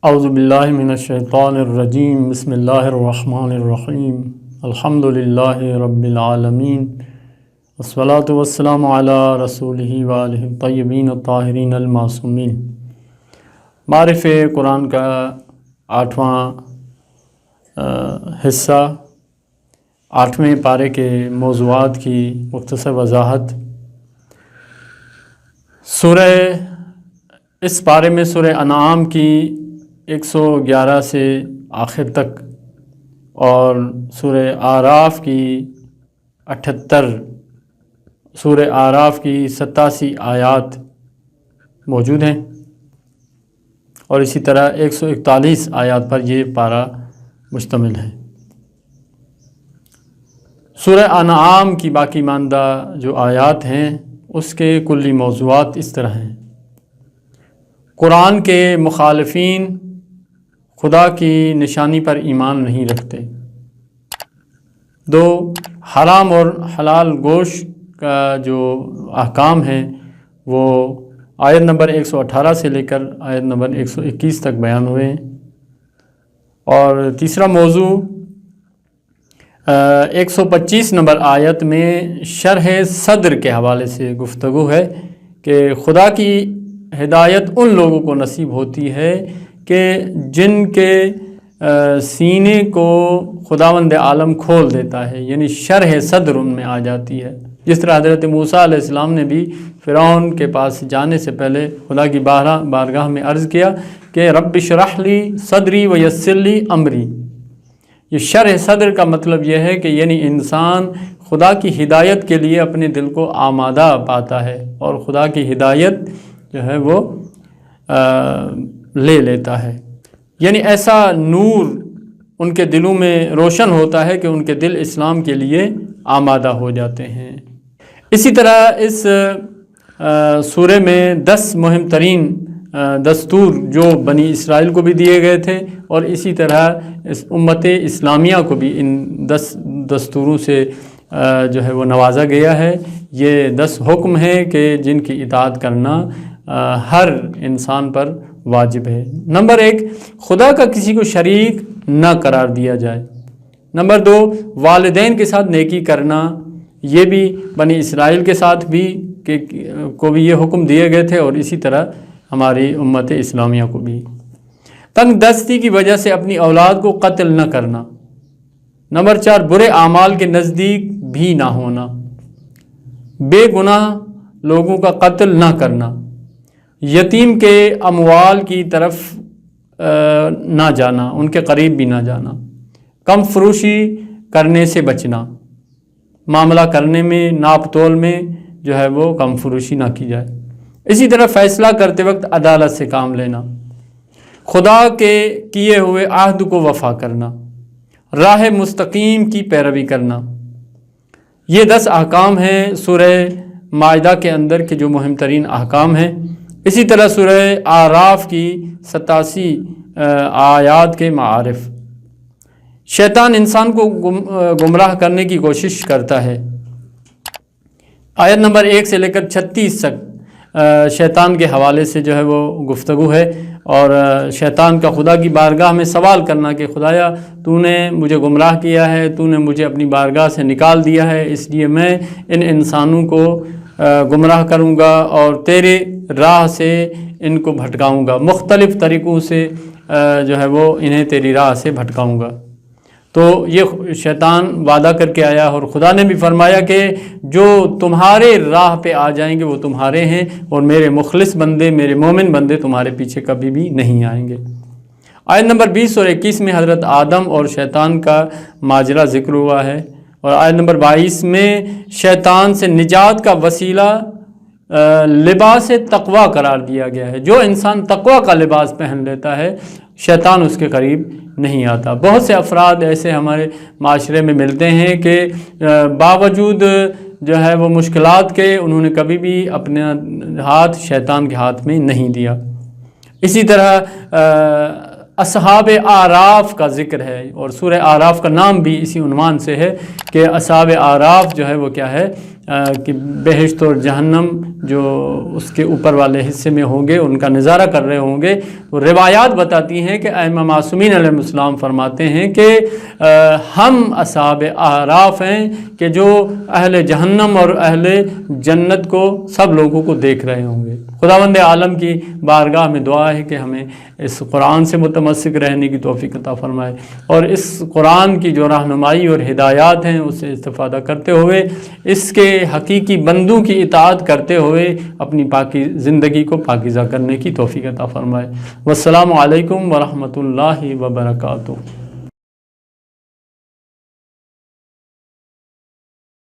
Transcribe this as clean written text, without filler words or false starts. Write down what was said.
اعوذ باللہ من الشیطان الرجیم بسم اللہ الرحمن الرحیم الحمد للہ رب العالمین والصلاة والسلام علی رسولہ وآلہ الطیبین الطاہرین المعصومین۔ معرف قرآن کا 8واں حصہ 8ویں پارے کے موضوعات کی مختصر وضاحت۔ اس پارے میں سورہ انعام کی 111 سے آخر تک اور سورہ اعراف کی 78 سورہ اعراف کی 87 آیات موجود ہیں اور اسی طرح 141 آیات پر یہ پارہ مشتمل ہے۔ سورہ انعام کی باقی ماندہ جو آیات ہیں اس کے کلی موضوعات اس طرح ہیں۔ قرآن کے مخالفین خدا کی نشانی پر ایمان نہیں رکھتے۔ 2، حرام اور حلال گوشت کا جو احکام ہیں وہ آیت نمبر 118 سے لے کر آیت نمبر 121 تک بیان ہوئے ہیں۔ اور تیسرا موضوع 125 نمبر آیت میں شرح صدر کے حوالے سے گفتگو ہے کہ خدا کی ہدایت ان لوگوں کو نصیب ہوتی ہے کہ جن کے سینے کو خداوند عالم کھول دیتا ہے، یعنی شرح صدر ان میں آ جاتی ہے۔ جس طرح حضرت موسیٰ علیہ السلام نے بھی فرعون کے پاس جانے سے پہلے خدا کی بارگاہ میں عرض کیا کہ رب اشرح لی صدری ویسر لی امری۔ یہ شرح صدر کا مطلب یہ ہے کہ یعنی انسان خدا کی ہدایت کے لیے اپنے دل کو آمادہ پاتا ہے اور خدا کی ہدایت جو ہے وہ لے لیتا ہے، یعنی ایسا نور ان کے دلوں میں روشن ہوتا ہے کہ ان کے دل اسلام کے لیے آمادہ ہو جاتے ہیں۔ اسی طرح اس سورہ میں 10 مہم ترین دستور جو بنی اسرائیل کو بھی دیے گئے تھے اور اسی طرح اس امت اسلامیہ کو بھی ان 10 دستوروں سے جو ہے وہ نوازا گیا ہے۔ یہ 10 حکم ہیں کہ جن کی اطاعت کرنا ہر انسان پر واجب ہے۔ نمبر 1، خدا کا کسی کو شریک نہ قرار دیا جائے۔ نمبر 2، والدین کے ساتھ نیکی کرنا، یہ بھی بنی اسرائیل کے ساتھ بھی کو بھی یہ حکم دیے گئے تھے اور اسی طرح ہماری امت اسلامیہ کو بھی۔ تنگ دستی کی وجہ سے اپنی اولاد کو قتل نہ کرنا۔ نمبر 4، برے اعمال کے نزدیک بھی نہ ہونا، بے گناہ لوگوں کا قتل نہ کرنا، یتیم کے اموال کی طرف نہ جانا، ان کے قریب بھی نہ جانا، کم فروشی کرنے سے بچنا، معاملہ کرنے میں ناپ تول میں جو ہے وہ کم فروشی نہ کی جائے۔ اسی طرح فیصلہ کرتے وقت عدالت سے کام لینا، خدا کے کیے ہوئے عہد کو وفا کرنا، راہ مستقیم کی پیروی کرنا۔ یہ 10 احکام ہیں سورہ مائدہ کے اندر کے جو مہم ترین احکام ہیں۔ اسی طرح سورہ اعراف کی 87 آیات کے معارف۔ شیطان انسان کو گمراہ کرنے کی کوشش کرتا ہے۔ آیت نمبر 1 سے لے کر 36 تک شیطان کے حوالے سے جو ہے وہ گفتگو ہے اور شیطان کا خدا کی بارگاہ میں سوال کرنا کہ خدایا تو نے مجھے گمراہ کیا ہے، تو نے مجھے اپنی بارگاہ سے نکال دیا ہے، اس لیے میں ان انسانوں کو گمراہ کروں گا اور تیرے راہ سے ان کو بھٹکاؤں گا، مختلف طریقوں سے جو ہے وہ انہیں تیری راہ سے بھٹکاؤں گا۔ تو یہ شیطان وعدہ کر کے آیا اور خدا نے بھی فرمایا کہ جو تمہارے راہ پہ آ جائیں گے وہ تمہارے ہیں اور میرے مخلص بندے، میرے مومن بندے تمہارے پیچھے کبھی بھی نہیں آئیں گے۔ آیت نمبر 20 اور 21 میں حضرت آدم اور شیطان کا ماجرا ذکر ہوا ہے اور آیت نمبر 22 میں شیطان سے نجات کا وسیلہ لباس تقوی قرار دیا گیا ہے۔ جو انسان تقوی کا لباس پہن لیتا ہے شیطان اس کے قریب نہیں آتا۔ بہت سے افراد ایسے ہمارے معاشرے میں ملتے ہیں کہ باوجود جو ہے وہ مشکلات کے انہوں نے کبھی بھی اپنا ہاتھ شیطان کے ہاتھ میں نہیں دیا۔ اسی طرح اصحاب اعراف کا ذکر ہے اور سورہ اعراف کا نام بھی اسی عنوان سے ہے کہ اصحاب اعراف جو ہے وہ کیا ہے، کہ بہشت اور جہنم جو اس کے اوپر والے حصے میں ہوں گے ان کا نظارہ کر رہے ہوں گے، تو روایات بتاتی ہیں کہ ائمہ معصومین علیہ السلام فرماتے ہیں کہ ہم اصحاب اعراف ہیں کہ جو اہل جہنم اور اہل جنت کو سب لوگوں کو دیکھ رہے ہوں گے۔ خداوند عالم کی بارگاہ میں دعا ہے کہ ہمیں اس قرآن سے متمسک رہنے کی توفیق عطا فرمائے، اور اس قرآن کی جو رہنمائی اور ہدایات ہیں اس سے استفادہ کرتے ہوئے، اس کے حقیقی بندوں کی اطاعت کرتے ہوئے اپنی زندگی کو پاکیزہ کرنے کی توفیق عطا فرمائے۔ والسلام علیکم ورحمۃ اللہ وبرکاتہ۔